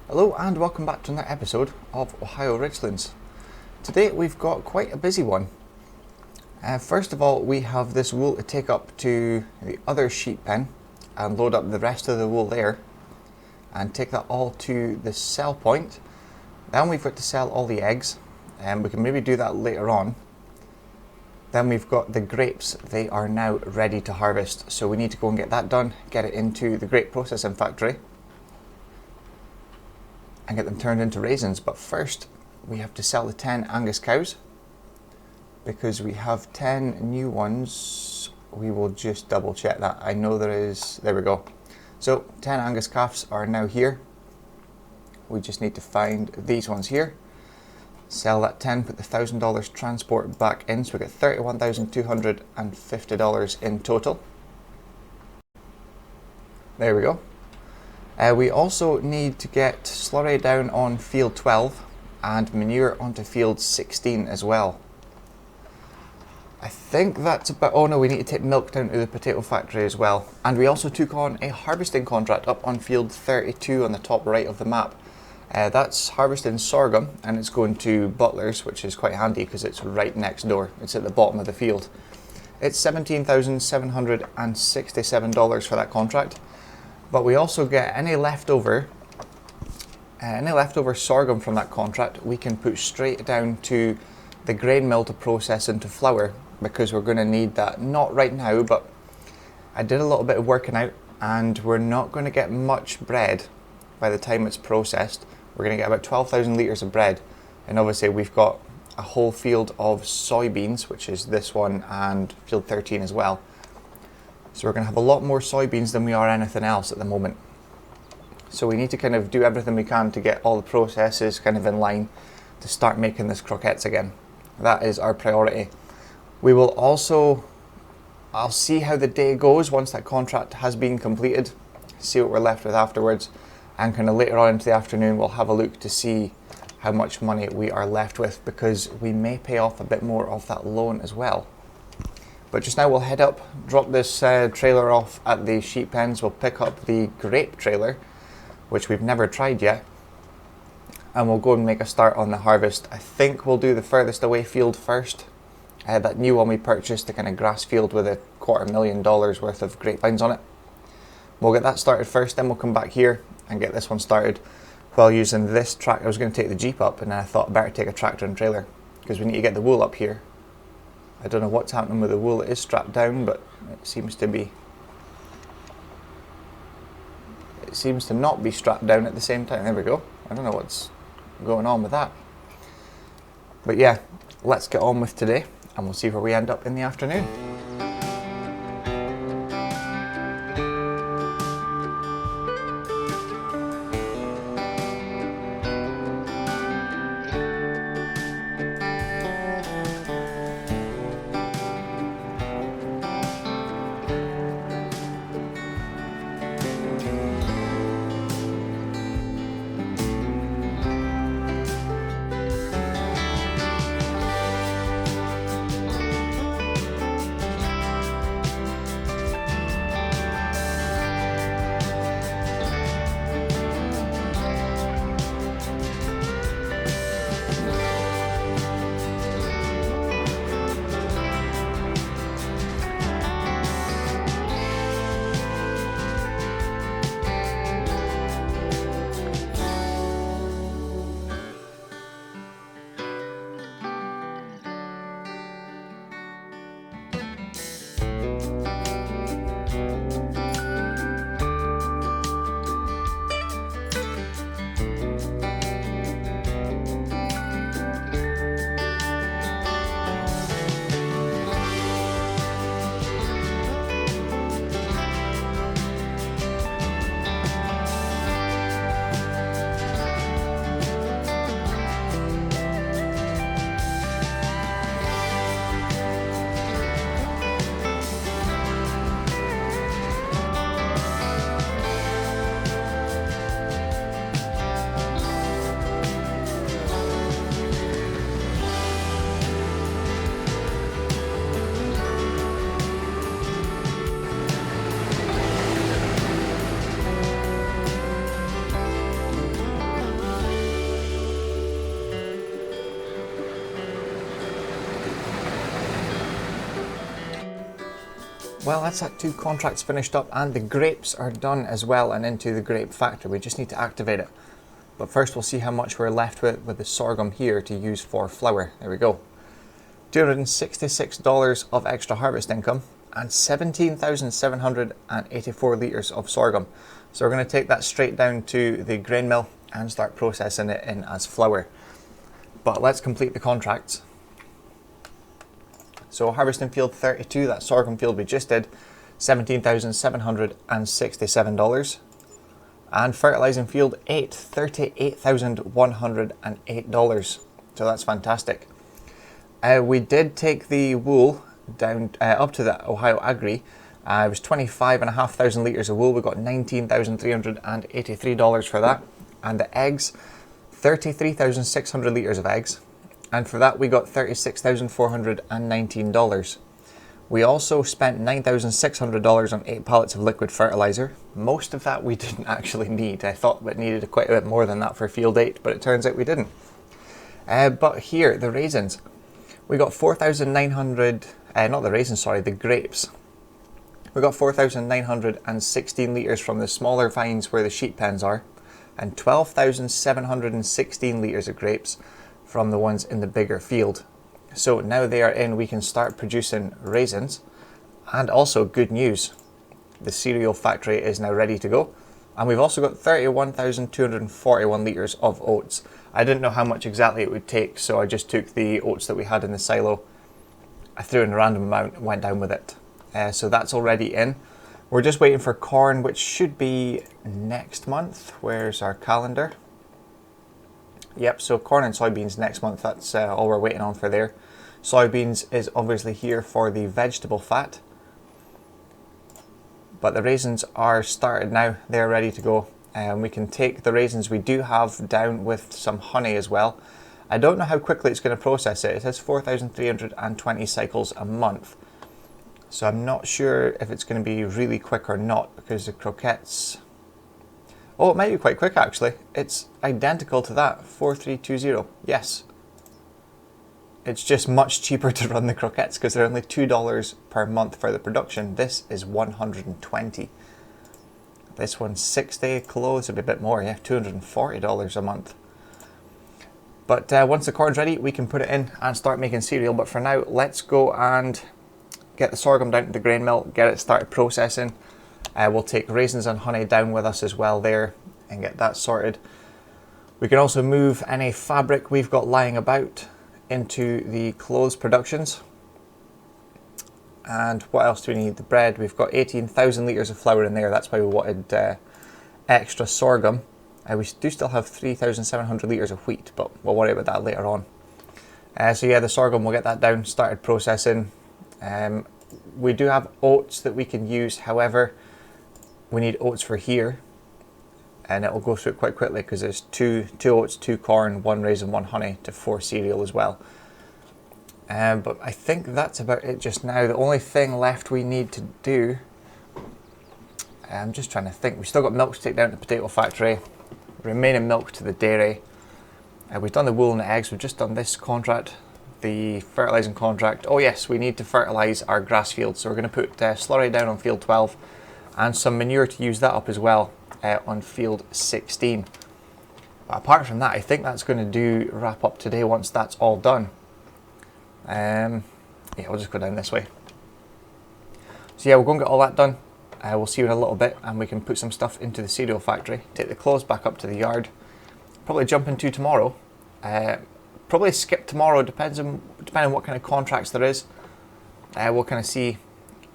Hello and welcome back to another episode of Ohio Richlands. Today we've got quite a busy one. First of all, we have this wool to take up to the other sheep pen and load up the rest of the wool there and take that all to the sell point. Then we've got to sell all the eggs, and we can maybe do that later on. Then we've got the grapes. They are now ready to harvest, so we need to go and get that done, get it into the grape processing factory and get them turned into raisins. But first we have to sell the 10 Angus cows because we have 10 new ones. We will just double check that. I know there we go. So 10 Angus calves are now here. We just need to find these ones here, sell that 10, put the $1,000 transport back in, so we get $31,250 in total. There we go. We also need to get slurry down on field 12 and manure onto field 16 as well. I think that's about, oh no, we need to take milk down to the potato factory as well. And we also took on a harvesting contract up on field 32 on the top right of the map. That's harvesting sorghum, and it's going to Butler's, which is quite handy because it's right next door. It's at the bottom of the field. It's $17,767 for that contract. But we also get any leftover sorghum from that contract. We can put straight down to the grain mill to process into flour, because we're going to need that. Not right now, but I did a little bit of working out, and we're not going to get much bread by the time it's processed. We're going to get about 12,000 litres of bread, and obviously we've got a whole field of soybeans, which is this one and field 13 as well. So we're going to have a lot more soybeans than we are anything else at the moment. So we need to kind of do everything we can to get all the processes kind of in line to start making this croquettes again. That is our priority. We will also, I'll see how the day goes once that contract has been completed, see what we're left with afterwards, and kind of later on into the afternoon we'll have a look to see how much money we are left with, because we may pay off a bit more of that loan as well. But just now we'll head up, drop this trailer off at the sheep pens. We'll pick up the grape trailer, which we've never tried yet, and we'll go and make a start on the harvest. I think we'll do the furthest away field first. That new one we purchased, the kind of grass field with $250,000 worth of grapevines on it. We'll get that started first, then we'll come back here and get this one started while using this tractor. I was going to take the Jeep up, and then I thought I'd better take a tractor and trailer because we need to get the wool up here. I don't know what's happening with the wool. It is strapped down, but it seems to not be strapped down at the same time. There we go. I don't know what's going on with that. But yeah, let's get on with today, and we'll see where we end up in the afternoon. Well, that's that 2 contracts finished up, and the grapes are done as well and into the grape factory. We just need to activate it. But first we'll see how much we're left with the sorghum here to use for flour. There we go. $266 of extra harvest income and 17,784 litres of sorghum. So we're going to take that straight down to the grain mill and start processing it in as flour. But let's complete the contracts. So harvesting field 32, that sorghum field we just did, $17,767. And fertilizing field 8, $38,108. So that's fantastic. We did take the wool down up to the Ohio Agri. It was 25,500 litres of wool. We got $19,383 for that. And the eggs, 33,600 litres of eggs. And for that we got $36,419. We also spent $9,600 on 8 pallets of liquid fertilizer. Most of that we didn't actually need. I thought we needed quite a bit more than that for field 8, but it turns out we didn't. But here, the raisins. We got 4,900, not the raisins, sorry, the grapes. We got 4,916 litres from the smaller vines where the sheep pens are, and 12,716 litres of grapes from the ones in the bigger field. So now they are in, we can start producing raisins. And also good news, the cereal factory is now ready to go. And we've also got 31,241 litres of oats. I didn't know how much exactly it would take, so I just took the oats that we had in the silo. I threw in a random amount and went down with it. So that's already in. We're just waiting for corn, which should be next month. Where's our calendar? Yep, so corn and soybeans next month, that's all we're waiting on for there. Soybeans is obviously here for the vegetable fat. But the raisins are started now, they're ready to go. And we can take the raisins we do have down with some honey as well. I don't know how quickly it's going to process it. It says 4,320 cycles a month. So I'm not sure if it's going to be really quick or not, because the croquettes... Oh, it might be quite quick actually. It's identical to that, 4,320, yes. It's just much cheaper to run the croquettes because they're only $2 per month for the production. This is $120. This one's 60, clothes would be a bit more, yeah, $240 a month. But once the corn's ready, we can put it in and start making cereal. But for now, let's go and get the sorghum down to the grain mill, get it started processing. We'll take raisins and honey down with us as well there and get that sorted. We can also move any fabric we've got lying about into the clothes productions. And what else do we need? The bread, we've got 18,000 litres of flour in there. That's why we wanted extra sorghum. We do still have 3,700 litres of wheat, but we'll worry about that later on. So yeah, the sorghum, we'll get that down, started processing. We do have oats that we can use, however, we need oats for here, and it will go through it quite quickly because there's two oats, 2 corn, 1 raisin, 1 honey to 4 cereal as well. But I think that's about it just now. The only thing left we need to do, I'm just trying to think, we've still got milk to take down to the potato factory, remaining milk to the dairy. We've done the wool and the eggs, we've just done this contract, the fertilizing contract. Oh yes, we need to fertilize our grass field, so we're going to put slurry down on field 12 and some manure to use that up as well on field 16. But apart from that, I think that's going to wrap up today once that's all done. Yeah, we'll just go down this way. So yeah, we'll go and get all that done. We'll see you in a little bit and we can put some stuff into the cereal factory, take the clothes back up to the yard, probably jump into tomorrow. Probably skip tomorrow, depending on what kind of contracts there is. We'll kind of see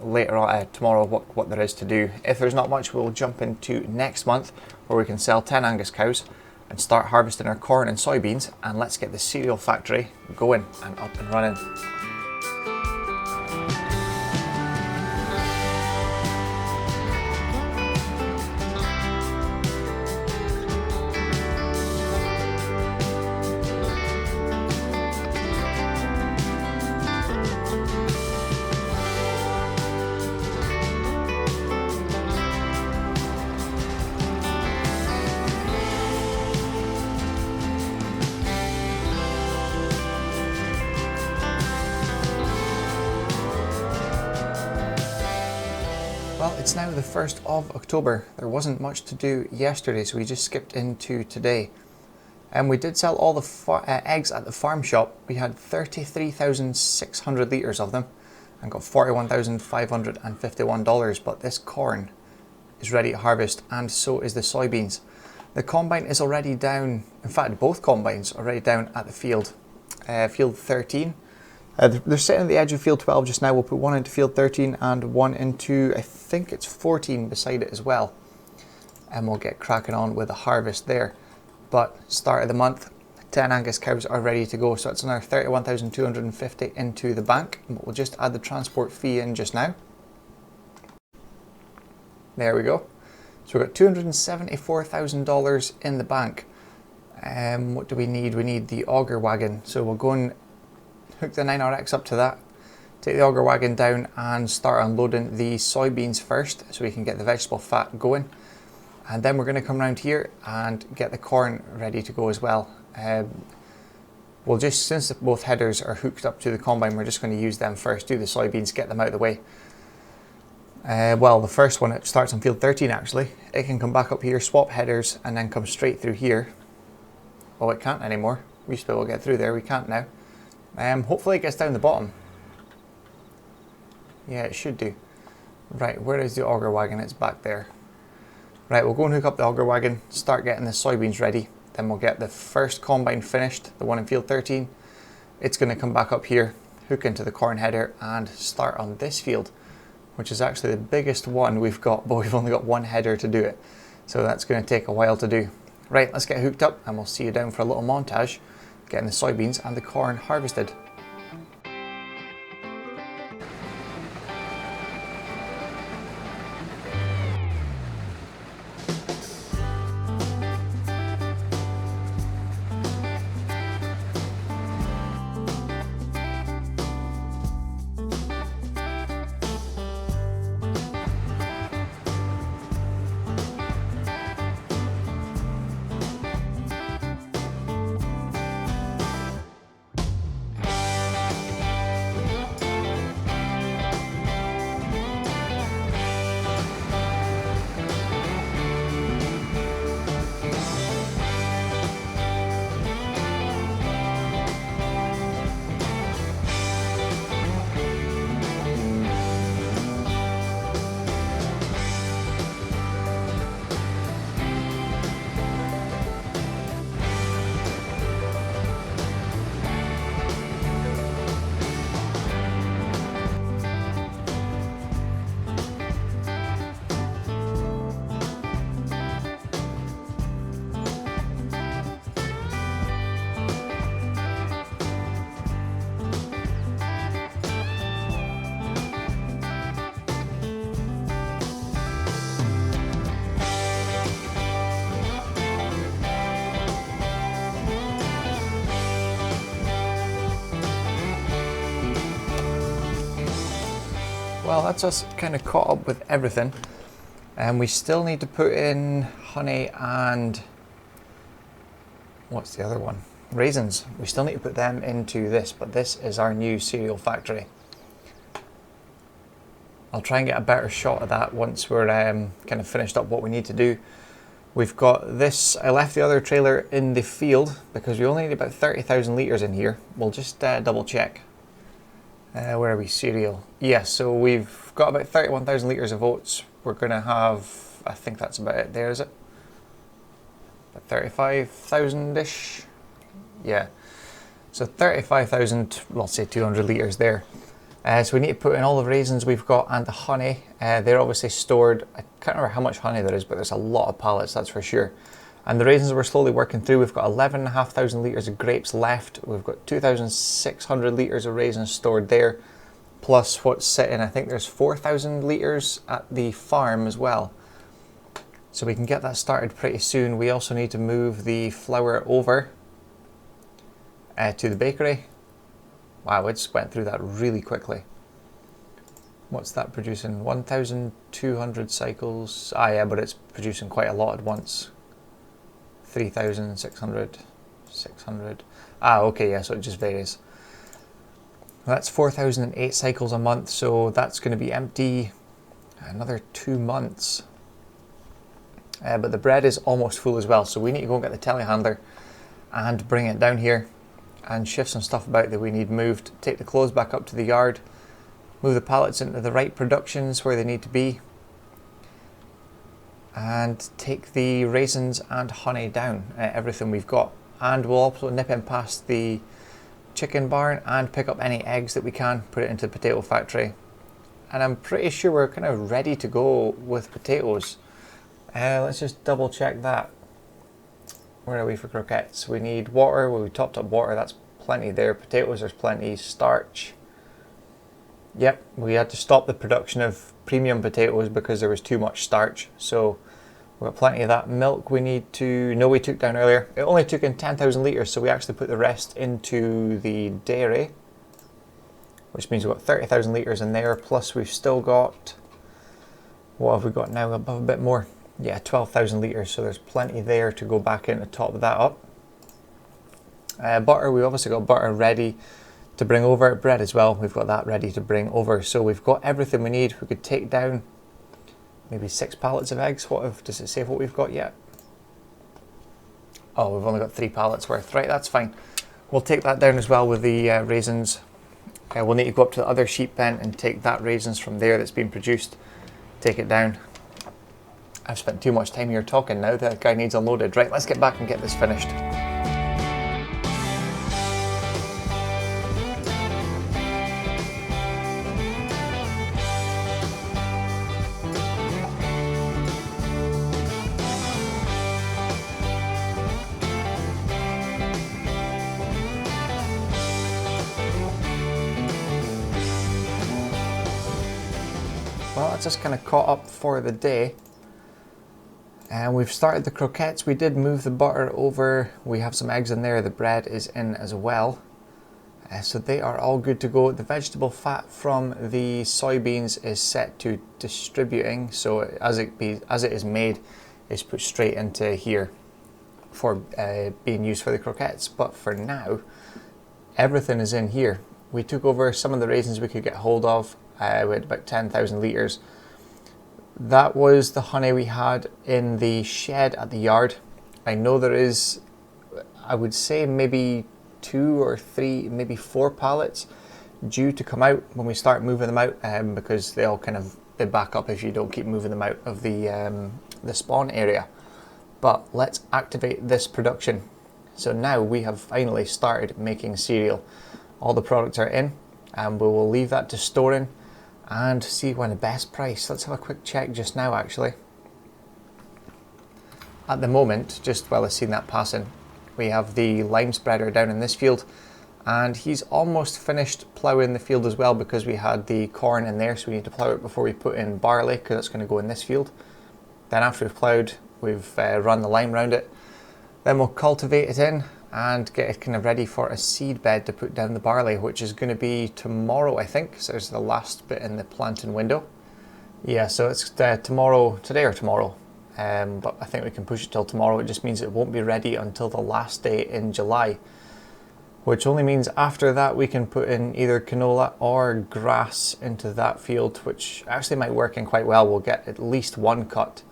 later on tomorrow what there is to do. If there's not much, we'll jump into next month where we can sell 10 Angus cows and start harvesting our corn and soybeans, and let's get the cereal factory going and up and running. Well, it's now the 1st of October. There wasn't much to do yesterday, so we just skipped into today. And we did sell all the eggs at the farm shop. We had 33,600 litres of them and got $41,551. But this corn is ready to harvest, and so is the soybeans. The combine is already down. In fact, both combines are already down at the field. Field 13. They're sitting at the edge of field 12 just now. We'll put one into field 13 and one into, I think it's 14 beside it as well. And we'll get cracking on with the harvest there. But start of the month, 10 Angus cows are ready to go. So it's another 31,250 into the bank. We'll just add the transport fee in just now. There we go. So we've got $274,000 in the bank. What do we need? We need the auger wagon. So we'll go and hook the 9RX up to that, take the auger wagon down and start unloading the soybeans first so we can get the vegetable fat going. And then we're going to come around here and get the corn ready to go as well. We'll just, since both headers are hooked up to the combine, we're just going to use them first, do the soybeans, get them out of the way. Well, the first one, it starts on field 13 actually. It can come back up here, swap headers, and then come straight through here. Oh, it can't anymore. We used to be able to get through there, we can't now. Hopefully it gets down the bottom. Yeah, it should do. Right, where is the auger wagon? It's back there. Right, we'll go and hook up the auger wagon, start getting the soybeans ready. Then we'll get the first combine finished, the one in field 13. It's going to come back up here, hook into the corn header and start on this field, which is actually the biggest one we've got, but we've only got one header to do it. So that's going to take a while to do. Right, let's get hooked up and we'll see you down for a little montage, getting the soybeans and the corn harvested. Well, that's us kind of caught up with everything, and we still need to put in honey and what's the other one? Raisins. We still need to put them into this, but this is our new cereal factory. I'll try and get a better shot of that once we're kind of finished up what we need to do. We've got this, I left the other trailer in the field because we only need about 30,000 litres in here. We'll just double check. Where are we? Cereal. Yes, so we've got about 31,000 litres of oats. We're going to have, I think that's about it there, is it? About 35,000-ish? Yeah. So 35,000, well, say 200 litres there. So we need to put in all the raisins we've got and the honey. They're obviously stored, I can't remember how much honey there is, but there's a lot of pallets, that's for sure. And the raisins we're slowly working through. We've got 11,500 litres of grapes left. We've got 2,600 litres of raisins stored there, plus what's sitting, I think there's 4,000 litres at the farm as well. So we can get that started pretty soon. We also need to move the flour over to the bakery. Wow, it just went through that really quickly. What's that producing? 1,200 cycles. Ah yeah, but it's producing quite a lot at once. 3,600, 600. Ah, okay, yeah, so it just varies. That's 4,008 cycles a month, so that's going to be empty. another 2 months. But the bread is almost full as well, so we need to go and get the telehandler and bring it down here and shift some stuff about that we need moved, take the clothes back up to the yard, move the pallets into the right productions where they need to be, and take the raisins and honey down, everything we've got. And we'll also nip in past the chicken barn and pick up any eggs that we can, put it into the potato factory. And I'm pretty sure we're kind of ready to go with potatoes. Let's just double check that. Where are we for croquettes? We need water. Well, we topped up water, that's plenty there. Potatoes, there's plenty. Starch. Yep, we had to stop the production of premium potatoes because there was too much starch. So we've got plenty of that. Milk we need to, no, we took down earlier. It only took in 10,000 litres, so we actually put the rest into the dairy, which means we've got 30,000 litres in there, plus we've still got, what have we got now, above a bit more? Yeah, 12,000 litres, so there's plenty there to go back in to top that up. Butter, we've obviously got butter ready to bring over. Bread as well, we've got that ready to bring over. So we've got everything we need. We could take down maybe 6 pallets of eggs. Does it say what we've got yet? Oh, we've only got 3 pallets worth. Right, that's fine. We'll take that down as well with the raisins. We'll need to go up to the other sheep pen and take that raisins from there that's been produced, take it down. I've spent too much time here talking now, that guy needs unloaded. Right, let's get back and get this finished. Well, that's just kind of caught up for the day. And we've started the croquettes. We did move the butter over. We have some eggs in there. The bread is in as well. So they are all good to go. The vegetable fat from the soybeans is set to distributing. So as it is made, it's put straight into here for being used for the croquettes. But for now, everything is in here. We took over some of the raisins we could get hold of. We had about 10,000 litres. That was the honey we had in the shed at the yard. I know there is, I would say maybe 2 or 3, maybe 4 pallets due to come out when we start moving them out, because they all kind of back up if you don't keep moving them out of the spawn area. But let's activate this production. So now we have finally started making cereal. All the products are in, and we will leave that to storing and see when the best price. Let's have a quick check just now actually. At the moment, just while I've seen that passing, we have the lime spreader down in this field, and he's almost finished ploughing the field as well, because we had the corn in there, so we need to plough it before we put in barley, because it's going to go in this field. Then after we've ploughed, we've run the lime around it, then we'll cultivate it in and get it kind of ready for a seed bed to put down the barley, which is going to be tomorrow, I think. So there's the last bit in the planting window. Yeah, so it's tomorrow, today or tomorrow. But I think we can push it till tomorrow. It just means it won't be ready until the last day in July, which only means after that we can put in either canola or grass into that field, which actually might work in quite well. We'll get at least 1 cut.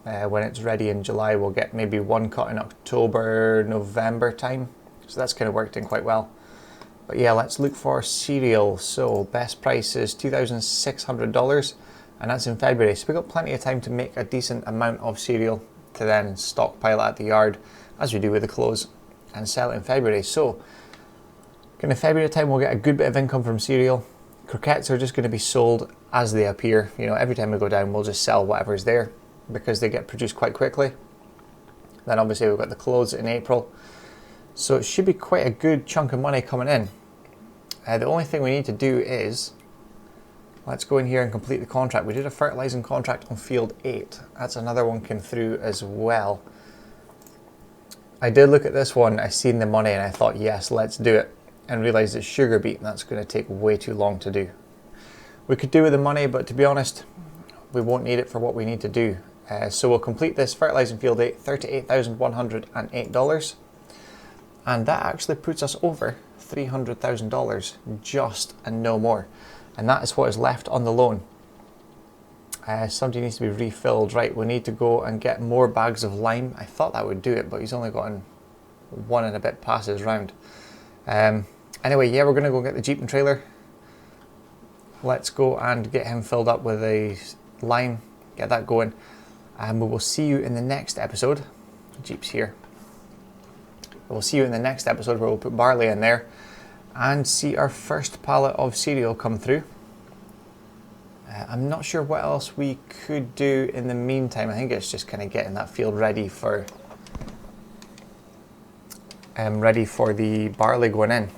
When it's ready in July, we'll get maybe 1 cut in October, November time. So that's kind of worked in quite well. But yeah, let's look for cereal. So best price is $2,600, and that's in February. So we've got plenty of time to make a decent amount of cereal to then stockpile at the yard, as we do with the clothes, and sell it in February. So kind of February time, we'll get a good bit of income from cereal. Croquettes are just going to be sold as they appear. You know, every time we go down, we'll just sell whatever's there, because they get produced quite quickly. Then obviously we've got the clothes in April. So it should be quite a good chunk of money coming in. The only thing we need to do is, let's go in here and complete the contract. We did a fertilizing contract on field 8. That's another one came through as well. I did look at this one, I seen the money and I thought, yes, let's do it. And realised it's sugar beet, and that's going to take way too long to do. We could do with the money, but to be honest, we won't need it for what we need to do. So we'll complete this fertilizing field 8, $38,108. And that actually puts us over $300,000 just, and no more. and that is what is left on the loan. Somebody needs to be refilled. Right, we need to go and get more bags of lime. I thought that would do it, but he's only gotten 1 and a bit passes round. Anyway, yeah, we're going to go get the Jeep and trailer. Let's go and get him filled up with a lime, get that going, and we will see you in the next episode. Jeep's here. We'll see you in the next episode where we'll put barley in there and see our first pallet of cereal come through. I'm not sure what else we could do in the meantime. I think it's just kind of getting that field ready for the barley going in.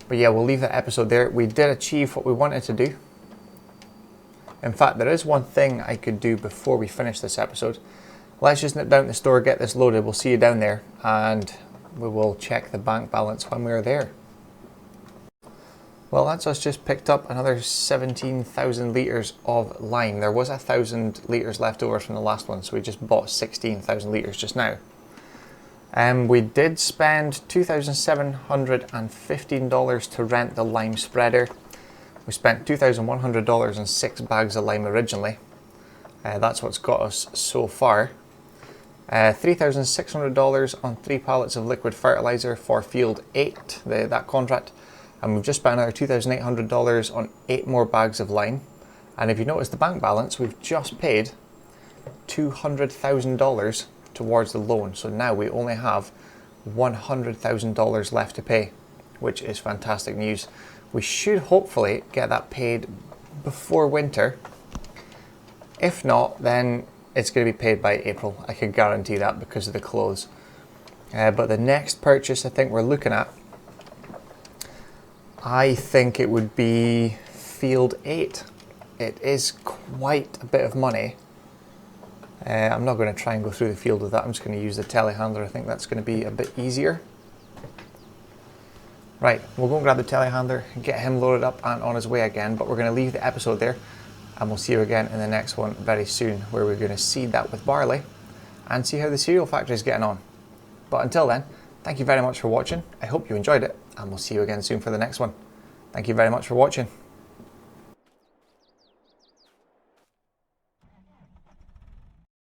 But yeah, we'll leave that episode there. We did achieve what we wanted to do. In fact, there is one thing I could do before we finish this episode. Let's just nip down to the store, get this loaded. We'll see you down there, and we will check the bank balance when we're there. Well, that's us just picked up another 17,000 litres of lime. There was 1,000 litres left over from the last one, so we just bought 16,000 litres just now. We did spend $2,715 to rent the lime spreader. We spent $2,100 on 6 bags of lime originally. That's what's got us so far. $3,600 on 3 pallets of liquid fertilizer for field 8, that contract. And we've just spent another $2,800 on 8 more bags of lime. And if you notice the bank balance, we've just paid $200,000 towards the loan. So now we only have $100,000 left to pay, which is fantastic news. We should hopefully get that paid before winter. If not, then it's going to be paid by April. I can guarantee that because of the clothes. But the next purchase I think we're looking at, I think it would be field 8. It is quite a bit of money. I'm not going to try and go through the field with that. I'm just going to use the telehandler. I think that's going to be a bit easier. Right, we'll go and grab the telehandler, get him loaded up and on his way again, but we're going to leave the episode there, and we'll see you again in the next one very soon, where we're going to seed that with barley and see how the cereal factory is getting on. But until then, thank you very much for watching. I hope you enjoyed it, and we'll see you again soon for the next one. Thank you very much for watching.